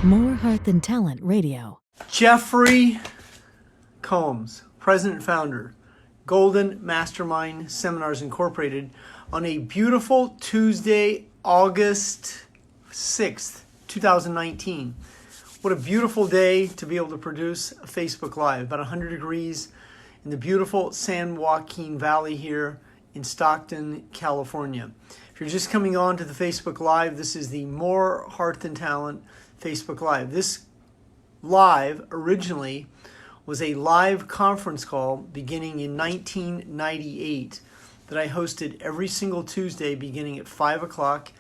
More Heart Than Talent Radio. Jeffery Combs, president and founder, Golden Mastermind Seminars Incorporated, on a beautiful Tuesday, August 6th, 2019. What a beautiful day to be able to produce a Facebook Live. About 100 degrees in the beautiful San Joaquin Valley here in Stockton, California. If you're just coming on to the Facebook Live, this is the More Heart Than Talent Facebook Live. This live originally was a live conference call beginning in 1998 that I hosted every single Tuesday beginning at 5 o'clock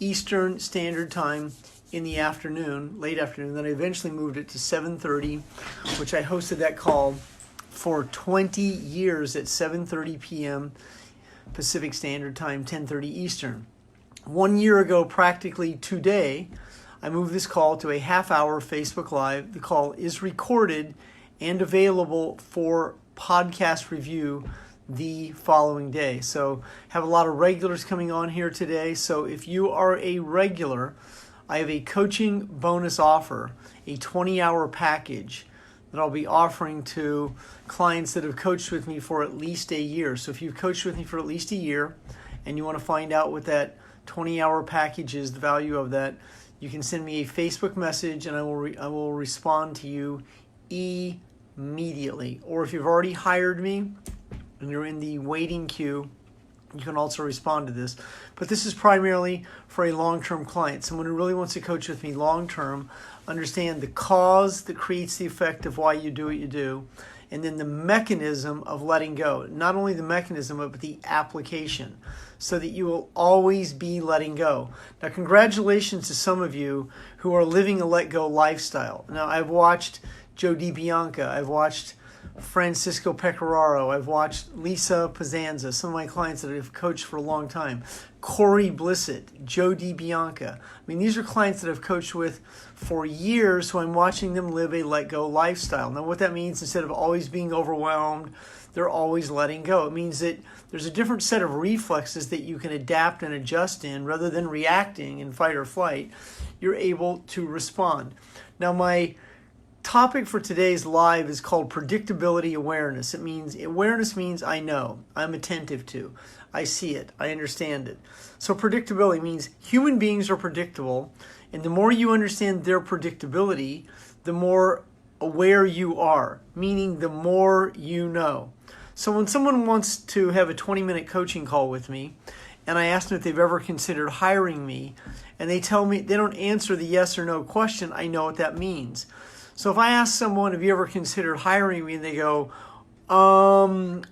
Eastern Standard Time in the afternoon, late afternoon. Then I eventually moved it to 7:30, which I hosted that call for 20 years at 7:30 p.m. Pacific Standard Time, 10:30 Eastern. 1 year ago, practically today, I moved this call to a half-hour Facebook Live. The call is recorded and available for podcast review the following day. So have a lot of regulars coming on here today. So if you are a regular, I have a coaching bonus offer, a 20-hour package that I'll be offering to clients that have coached with me for at least a year. So if you've coached with me for at least a year and you want to find out what that 20-hour package is, the value of that, you can send me a Facebook message and I will respond to you immediately. Or if you've already hired me and you're in the waiting queue, you can also respond to this. But this is primarily for a long-term client, someone who really wants to coach with me long-term, understand the cause that creates the effect of why you do what you do, and then the mechanism of letting go. Not only the mechanism, but the application, so that you will always be letting go. Now, congratulations to some of you who are living a let-go lifestyle. Now, I've watched Joe DiBianca, I've watched Francisco Pecoraro, I've watched Lisa Pazanza, some of my clients that I've coached for a long time, Corey Blissett, Joe DiBianca. I mean, these are clients that I've coached with for years, so I'm watching them live a let-go lifestyle. Now, what that means, instead of always being overwhelmed, they're always letting go. It means that there's a different set of reflexes that you can adapt and adjust in. Rather than reacting in fight or flight, you're able to respond. Now, my topic for today's live is called Predictability Awareness. Awareness means I know, I'm attentive to, I see it, I understand it. So predictability means human beings are predictable, and the more you understand their predictability, the more aware you are, meaning the more you know. So when someone wants to have a 20-minute coaching call with me, and I ask them if they've ever considered hiring me, and they tell me they don't answer the yes or no question, I know what that means. So if I ask someone, have you ever considered hiring me? And they go, so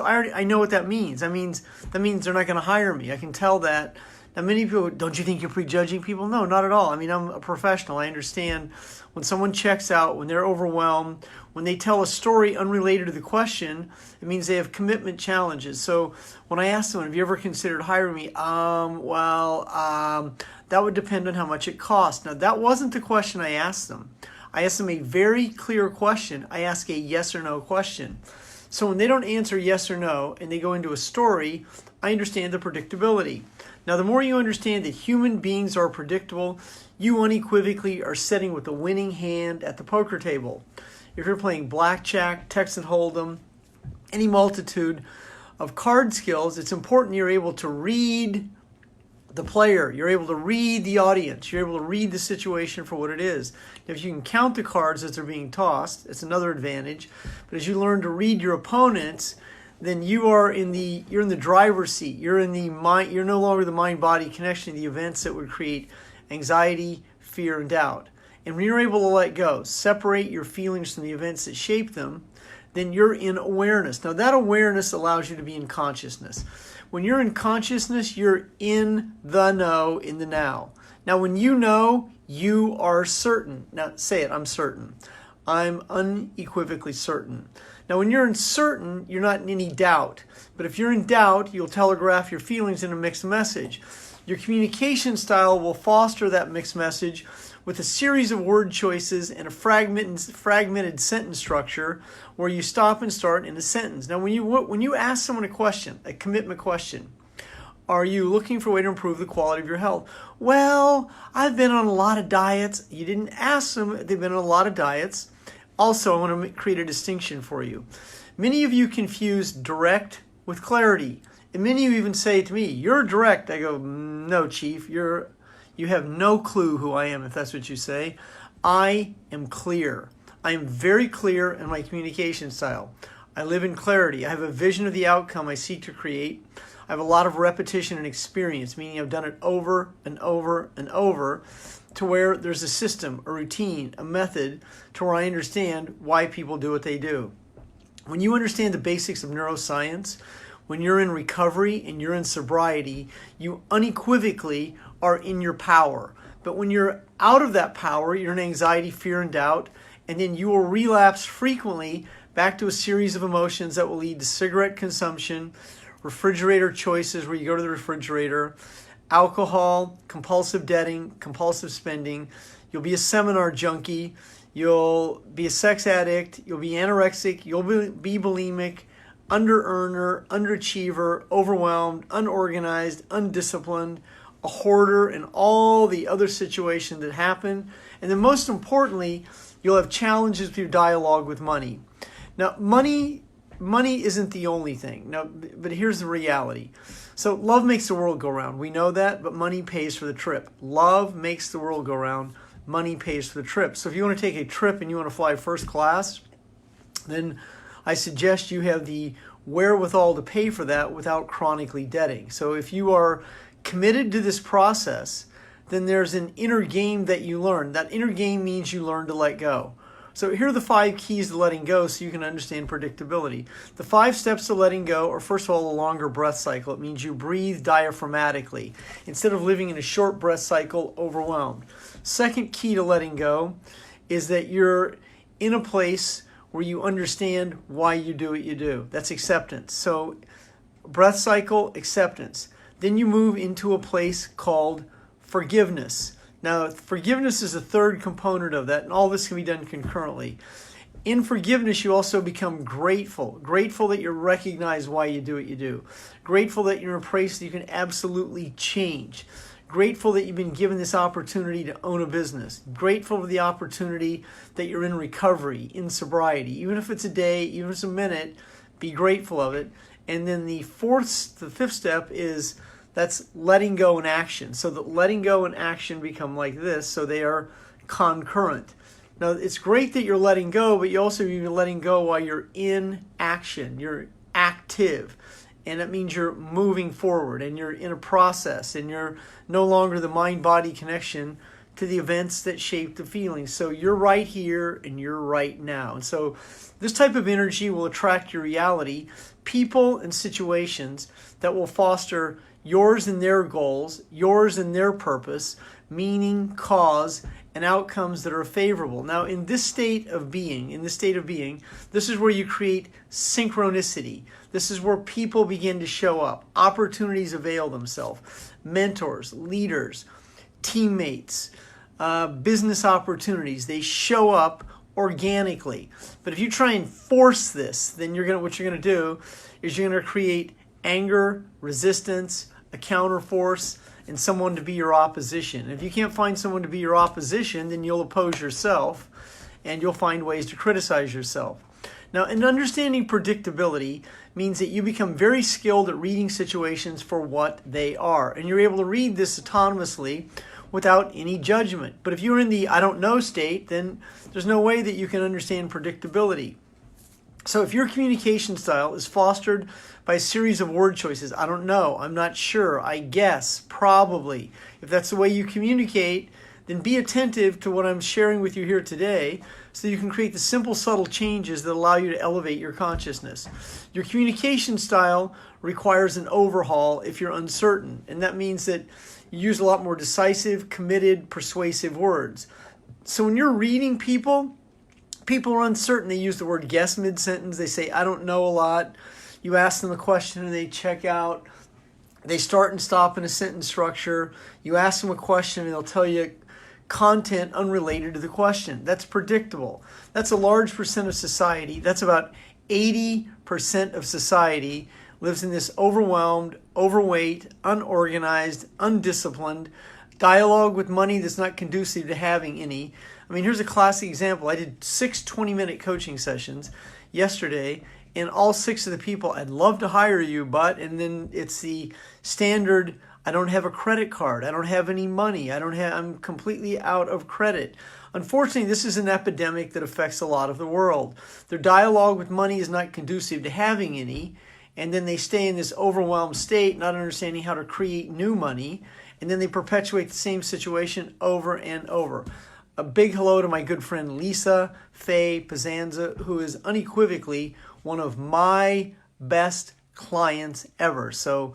I know what that means. That means they're not going to hire me. I can tell that. Now, many people, don't you think you're prejudging people? No, not at all. I mean, I'm a professional. I understand when someone checks out, when they're overwhelmed, when they tell a story unrelated to the question, it means they have commitment challenges. So when I ask someone, have you ever considered hiring me? That would depend on how much it costs. Now, that wasn't the question I asked them. I asked them a very clear question. I ask a yes or no question. So when they don't answer yes or no and they go into a story, I understand the predictability. Now, the more you understand that human beings are predictable, you unequivocally are sitting with the winning hand at the poker table. If you're playing blackjack, Texas Hold'em, any multitude of card skills, it's important you're able to read the player, you're able to read the audience, you're able to read the situation for what it is. If you can count the cards as they're being tossed, it's another advantage. But as you learn to read your opponents, then you're in the driver's seat. You're no longer the mind-body connection to the events that would create anxiety, fear, and doubt. And when you're able to let go, separate your feelings from the events that shape them, then you're in awareness. Now, that awareness allows you to be in consciousness. When you're in consciousness, you're in the know, in the now. Now, when you know, you are certain. Now, say it, I'm certain. I'm unequivocally certain. Now, when you're uncertain, you're not in any doubt. But if you're in doubt, you'll telegraph your feelings in a mixed message. Your communication style will foster that mixed message with a series of word choices and a fragmented sentence structure where you stop and start in a sentence. Now, when you ask someone a question, a commitment question, are you looking for a way to improve the quality of your health? Well, I've been on a lot of diets. You didn't ask them if they've been on a lot of diets. Also, I want to create a distinction for you. Many of you confuse direct with clarity. And many of you even say to me, "You're direct." I go, "No, Chief, you have no clue who I am," if that's what you say. I am clear. I am very clear in my communication style. I live in clarity. I have a vision of the outcome I seek to create. I have a lot of repetition and experience, meaning I've done it over and over and over, to where there's a system, a routine, a method, to where I understand why people do what they do. When you understand the basics of neuroscience, when you're in recovery and you're in sobriety, you unequivocally are in your power. But when you're out of that power, you're in anxiety, fear, and doubt, and then you will relapse frequently back to a series of emotions that will lead to cigarette consumption, refrigerator choices where you go to the refrigerator, alcohol, compulsive debting, compulsive spending. You'll be a seminar junkie. You'll be a sex addict. You'll be anorexic. You'll be bulimic, under-earner, underachiever, overwhelmed, unorganized, undisciplined, a hoarder, and all the other situations that happen. And then most importantly, you'll have challenges with your dialogue with money. Now, money isn't the only thing. Now, but here's the reality. So love makes the world go round. We know that, but money pays for the trip. Love makes the world go round. Money pays for the trip. So if you want to take a trip and you want to fly first class, then I suggest you have the wherewithal to pay for that without chronically debting. So if you are committed to this process, then there's an inner game that you learn. That inner game means you learn to let go. So here are the 5 keys to letting go so you can understand predictability. The 5 steps to letting go are, first of all, a longer breath cycle. It means you breathe diaphragmatically instead of living in a short breath cycle, overwhelmed. Second key to letting go is that you're in a place where you understand why you do what you do. That's acceptance. So breath cycle, acceptance. Then you move into a place called forgiveness. Now, forgiveness is a third component of that, and all this can be done concurrently. In forgiveness, you also become grateful. Grateful that you recognize why you do what you do. Grateful that you're in a place that you can absolutely change. Grateful that you've been given this opportunity to own a business. Grateful for the opportunity that you're in recovery, in sobriety. Even if it's a day, even if it's a minute, be grateful of it. And then the fifth step is that's letting go and action. So that letting go and action become like this, so they are concurrent. Now, it's great that you're letting go, but you also you're letting go while you're in action. You're active. And that means you're moving forward and you're in a process and you're no longer the mind-body connection to the events that shape the feelings. So you're right here and you're right now. And so this type of energy will attract your reality, people and situations that will foster yours and their goals, yours and their purpose, meaning, cause, and outcomes that are favorable. Now, in this state of being, this is where you create synchronicity. This is where people begin to show up. Opportunities avail themselves. Mentors, leaders, teammates, business opportunities, they show up organically. But if you try and force this, then what you're going to do is you're going to create anger, resistance, a counterforce, and someone to be your opposition. And if you can't find someone to be your opposition, then you'll oppose yourself and you'll find ways to criticize yourself. Now, in understanding predictability means that you become very skilled at reading situations for what they are. And you're able to read this autonomously without any judgment. But if you're in the I don't know state, then there's no way that you can understand predictability. So if your communication style is fostered by a series of word choices, I don't know, I'm not sure, I guess, probably, if that's the way you communicate, then be attentive to what I'm sharing with you here today so you can create the simple, subtle changes that allow you to elevate your consciousness. Your communication style requires an overhaul if you're uncertain, and that means that you use a lot more decisive, committed, persuasive words. So when you're reading people are uncertain. They use the word guess mid-sentence. They say, I don't know a lot. You ask them a question and they check out. They start and stop in a sentence structure. You ask them a question and they'll tell you content unrelated to the question. That's predictable. That's a large percent of society. That's about 80% of society lives in this overwhelmed, overweight, unorganized, undisciplined dialogue with money that's not conducive to having any. I mean, here's a classic example. I did 6 20-minute coaching sessions yesterday, and all 6 of the people, I'd love to hire you, but, and then it's the standard, I don't have a credit card, I don't have any money, I'm completely out of credit. Unfortunately, this is an epidemic that affects a lot of the world. Their dialogue with money is not conducive to having any, and then they stay in this overwhelmed state, not understanding how to create new money, and then they perpetuate the same situation over and over. A big hello to my good friend Lisa Faye Pizanza, who is unequivocally one of my best clients ever. So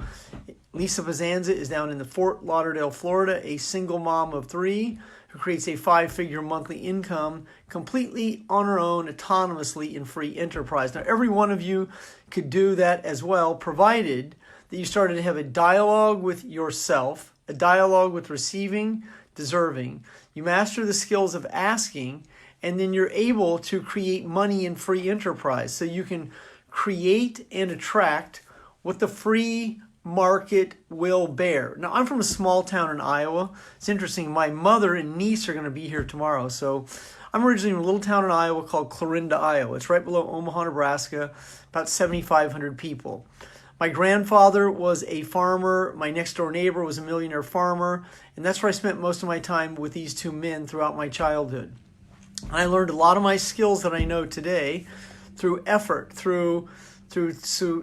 Lisa Pizanza is down in the Fort Lauderdale, Florida, a single mom of 3 who creates a 5-figure monthly income completely on her own, autonomously in free enterprise. Now, every one of you could do that as well, provided that you started to have a dialogue with yourself, a dialogue with receiving, deserving. You master the skills of asking, and then you're able to create money in free enterprise. So you can create and attract what the free market will bear. Now, I'm from a small town in Iowa. It's interesting. My mother and niece are going to be here tomorrow. So I'm originally from a little town in Iowa called Clarinda, Iowa. It's right below Omaha, Nebraska, about 7,500 people. My grandfather was a farmer. My next door neighbor was a millionaire farmer. And that's where I spent most of my time with these 2 men throughout my childhood. I learned a lot of my skills that I know today through effort, through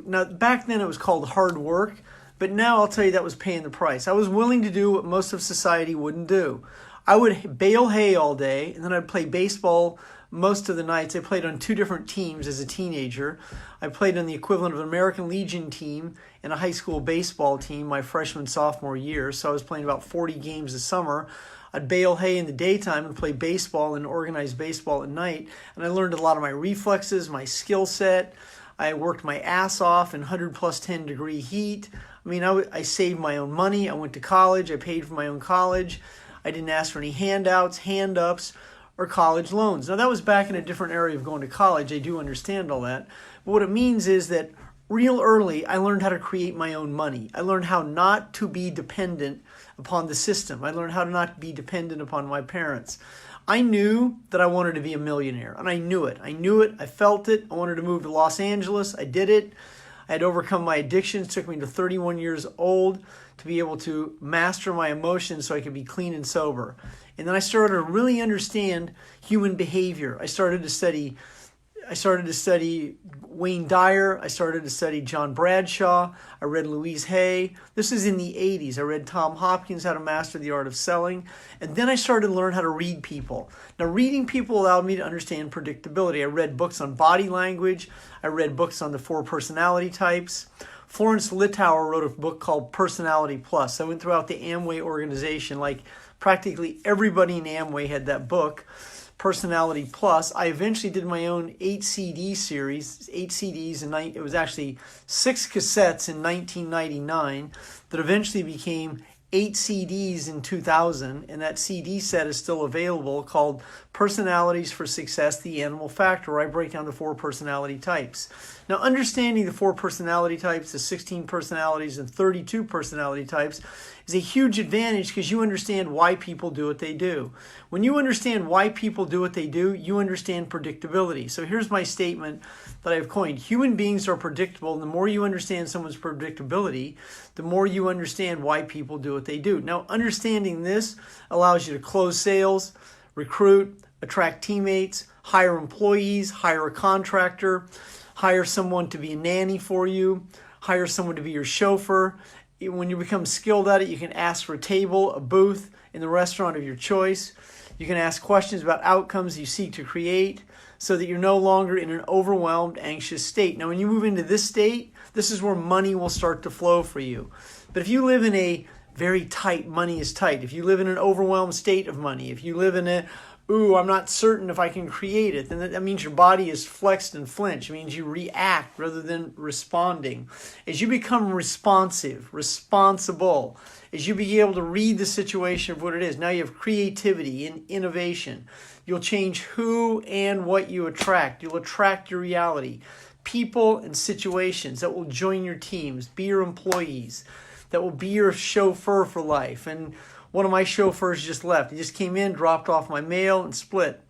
now back then it was called hard work, but now I'll tell you that was paying the price. I was willing to do what most of society wouldn't do. I would bale hay all day, and then I'd play baseball most of the nights. I played on 2 different teams as a teenager. I played on the equivalent of an American Legion team and a high school baseball team my freshman, sophomore year, so I was playing about 40 games a summer. I'd bale hay in the daytime and play baseball and organized baseball at night, and I learned a lot of my reflexes, my skill set. I worked my ass off in 100 plus 10 degree heat. I mean, I saved my own money. I went to college. I paid for my own college. I didn't ask for any handouts, hand-ups, or college loans. Now, that was back in a different area of going to college. I do understand all that. But what it means is that real early, I learned how to create my own money. I learned how not to be dependent upon the system. I learned how to not be dependent upon my parents. I knew that I wanted to be a millionaire, and I knew it. I felt it. I wanted to move to Los Angeles. I did it. I had overcome my addictions. It took me to 31 years old to be able to master my emotions so I could be clean and sober. And then I started to really understand human behavior. I started to study Wayne Dyer. I started to study John Bradshaw. I read Louise Hay. This is in the 80s. I read Tom Hopkins, How to Master the Art of Selling. And then I started to learn how to read people. Now, reading people allowed me to understand predictability. I read books on body language. I read books on the 4 personality types. Florence Littauer wrote a book called Personality Plus. I went throughout the Amway organization. Like practically everybody in Amway had that book. Personality Plus. I eventually did my own 8 CD series, 8 CDs, and it was actually 6 cassettes in 1999 that eventually became 8 CDs in 2000, and that CD set is still available, called Personalities for Success, the Animal Factor, where I break down the 4 personality types. Now, understanding the 4 personality types, the 16 personalities, and 32 personality types is a huge advantage because you understand why people do what they do. When you understand why people do what they do, you understand predictability. So here's my statement that I've coined. Human beings are predictable, and the more you understand someone's predictability, the more you understand why people do what they do. Now, understanding this allows you to close sales, recruit, attract teammates, hire employees, hire a contractor, hire someone to be a nanny for you, hire someone to be your chauffeur. When you become skilled at it, you can ask for a table, a booth in the restaurant of your choice. You can ask questions about outcomes you seek to create so that you're no longer in an overwhelmed, anxious state. Now, when you move into this state, this is where money will start to flow for you. But if you live in a very tight, money is tight. If you live in an overwhelmed state of money, if you live in a, I'm not certain if I can create it, then that means your body is flexed and flinched. It means you react rather than responding. As you become responsive, responsible, as you be able to read the situation of what it is, now you have creativity and innovation. You'll change who and what you attract. You'll attract your reality. people and situations that will join your teams, be your employees, that will be your chauffeur for life. And one of my chauffeurs just left. He just came in, dropped off my mail, and split.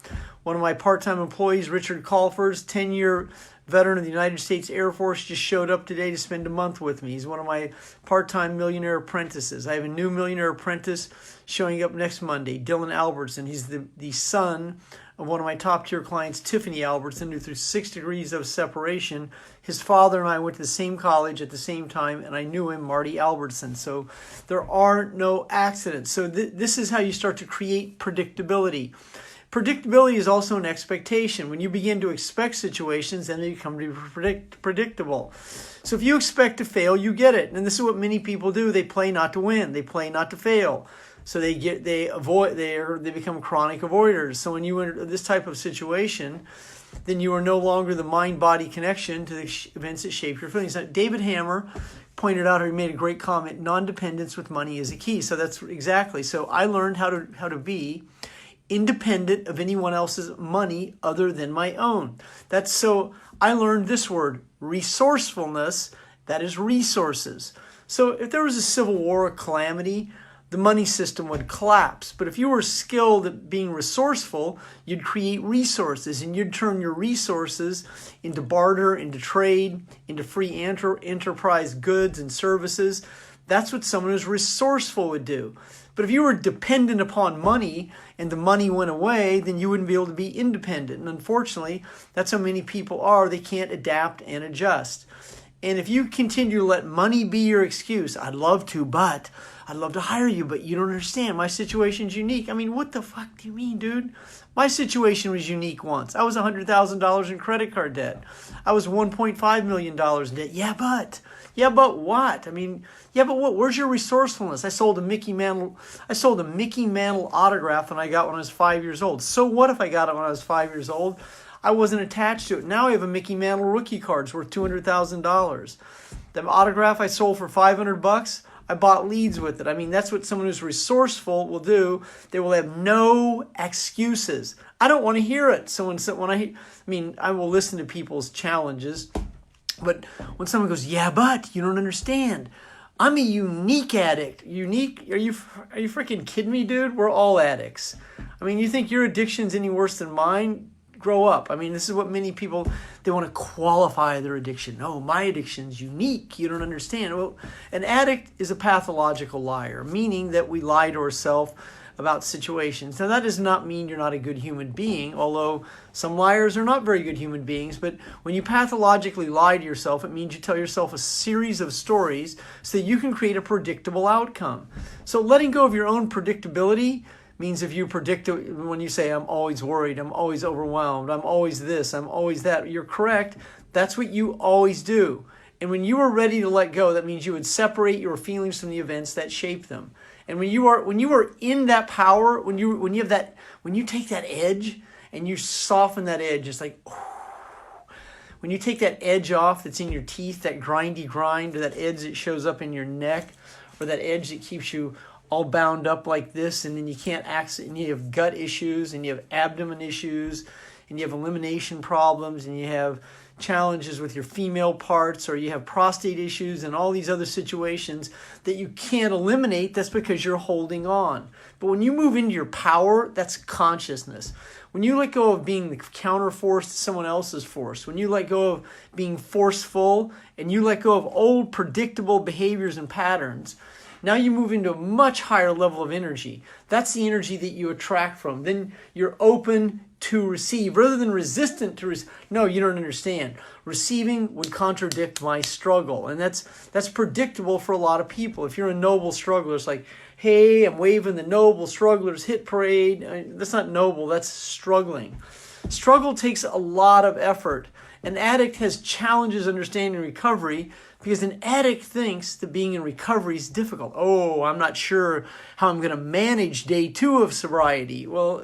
One of my part-time employees, Richard Colfers, 10-year veteran of the United States Air Force, just showed up today to spend a month with me. He's one of my part-time millionaire apprentices. I have a new millionaire apprentice showing up next Monday, Dylan Albertson. He's the son of one of my top-tier clients, Tiffany Albertson, who through 6 degrees of separation, his father and I went to the same college at the same time, and I knew him, Marty Albertson. So there are no accidents. So this is how you start to create predictability. Predictability is also an expectation. When you begin to expect situations, then they become to be predictable. So if you expect to fail, you get it. And this is what many people do. They play not to win. They play not to fail. So they become chronic avoiders. So when you enter this type of situation, then you are no longer the mind-body connection to the events that shape your feelings. Now, David Hammer pointed out, or he made a great comment, non-dependence with money is a key. So that's exactly. So I learned how to be independent of anyone else's money other than my own. So I learned this word, resourcefulness, that is resources. So if there was a civil war, a calamity, the money system would collapse. But if you were skilled at being resourceful, you'd create resources, and you'd turn your resources into barter, into trade, into free enterprise goods and services. That's what someone who's resourceful would do. But if you were dependent upon money and the money went away, then you wouldn't be able to be independent. And unfortunately, that's how many people are. They can't adapt and adjust. And if you continue to let money be your excuse, I'd love to hire you, but you don't understand. My situation's unique. I mean, what the fuck do you mean, dude? My situation was unique once. I was $100,000 in credit card debt. I was $1.5 million in debt. Yeah, but what? I mean, yeah, but what? Where's your resourcefulness? I sold a Mickey Mantle autograph when I got when I was 5 years old. So what if I got it when I was 5 years old? I wasn't attached to it. Now I have a Mickey Mantle rookie card. It's worth $200,000. The autograph I sold for $500. I bought leads with it. I mean, that's what someone who's resourceful will do. They will have no excuses. I don't want to hear it. I will listen to people's challenges. But when someone goes, yeah, but you don't understand. I'm a unique addict. Unique? Are you freaking kidding me, dude? We're all addicts. I mean, you think your addiction's any worse than mine? Grow up. I mean, this is what many people, they want to qualify their addiction. No, my addiction's unique. You don't understand. Well, an addict is a pathological liar, meaning that we lie to ourselves about situations. Now, that does not mean you're not a good human being, although some liars are not very good human beings. But when you pathologically lie to yourself, it means you tell yourself a series of stories so that you can create a predictable outcome. So letting go of your own predictability means if you predict, when you say, I'm always worried, I'm always overwhelmed, I'm always this, I'm always that, you're correct. That's what you always do. And when you are ready to let go, that means you would separate your feelings from the events that shape them. And when you are in that power, when you take that edge and you soften that edge, it's like, when you take that edge off that's in your teeth, that grindy grind, or that edge that shows up in your neck, or that edge that keeps you all bound up like this, and then you can't access, and you have gut issues, and you have abdomen issues, and you have elimination problems, and you have challenges with your female parts, or you have prostate issues and all these other situations that you can't eliminate. That's because you're holding on. But when you move into your power, that's consciousness. When you let go of being the counterforce to someone else's force, when you let go of being forceful and you let go of old predictable behaviors and patterns, now you move into a much higher level of energy. That's the energy that you attract from. Then you're open to receive rather than resistant to receive. No, you don't understand. Receiving would contradict my struggle. And that's predictable for a lot of people. If you're a noble struggler, it's like, hey, I'm waving the noble strugglers hit parade. That's not noble, that's struggling. Struggle takes a lot of effort. An addict has challenges understanding recovery because an addict thinks that being in recovery is difficult. Oh, I'm not sure how I'm going to manage day 2 of sobriety. Well,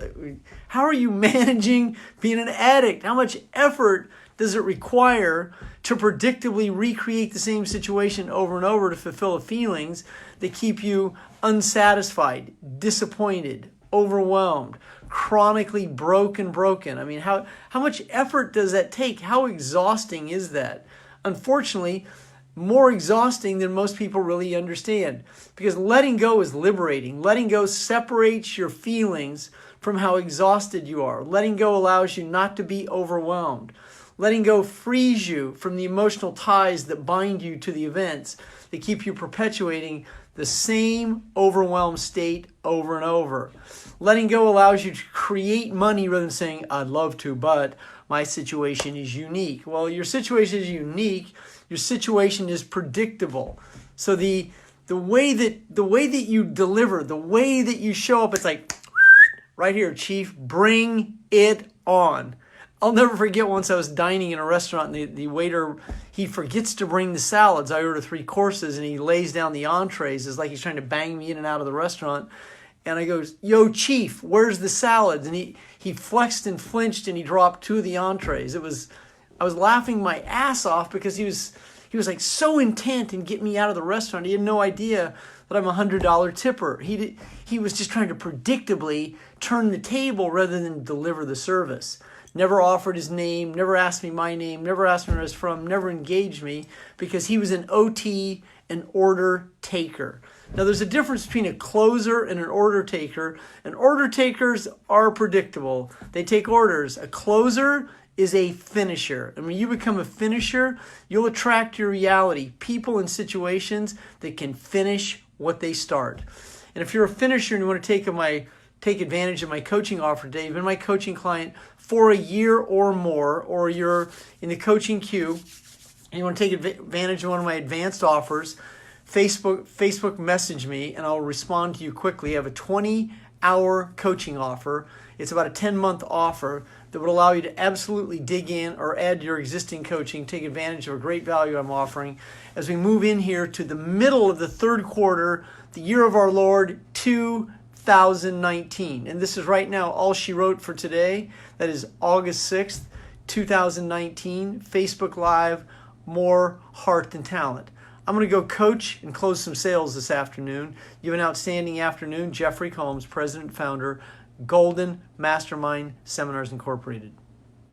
how are you managing being an addict? How much effort does it require to predictably recreate the same situation over and over to fulfill the feelings that keep you unsatisfied, disappointed, overwhelmed, chronically broken. I mean, how much effort does that take? How exhausting is that? Unfortunately, more exhausting than most people really understand, because letting go is liberating. Letting go separates your feelings from how exhausted you are. Letting go allows you not to be overwhelmed. Letting go frees you from the emotional ties that bind you to the events that keep you perpetuating the same overwhelmed state over and over. Letting go allows you to create money rather than saying, I'd love to, but my situation is unique. Well, your situation is unique. Your situation is predictable. So the way that you deliver, the way that you show up, it's like, right here, Chief, bring it on. I'll never forget once I was dining in a restaurant and the waiter, he forgets to bring the salads. I order 3 courses and he lays down the entrees. It's like he's trying to bang me in and out of the restaurant. And I goes, yo, Chief, where's the salads? And he flexed and flinched and he dropped 2 of the entrees. I was laughing my ass off because he was like so intent in getting me out of the restaurant. He had no idea that I'm a $100 tipper. He was just trying to predictably turn the table rather than deliver the service. Never offered his name, never asked me my name, never asked me where I was from, never engaged me, because he was an OT, an order taker. Now, there's a difference between a closer and an order taker. And order takers are predictable. They take orders. A closer is a finisher. And when you become a finisher, you'll attract your reality, people and situations that can finish what they start. And if you're a finisher and you want to take advantage of my coaching offer today, you've been my coaching client for a year or more, or you're in the coaching queue and you want to take advantage of one of my advanced offers, Facebook message me and I'll respond to you quickly. I have a 20-hour coaching offer. It's about a 10-month offer that would allow you to absolutely dig in or add your existing coaching, take advantage of a great value I'm offering as we move in here to the middle of the 3rd quarter, the year of our Lord, 2019. And this is right now all she wrote for today. That is August 6th, 2019, Facebook Live, More Heart Than Talent. I'm going to go coach and close some sales this afternoon. You have an outstanding afternoon. Jeffery, President and founder, Golden Mastermind Seminars Incorporated.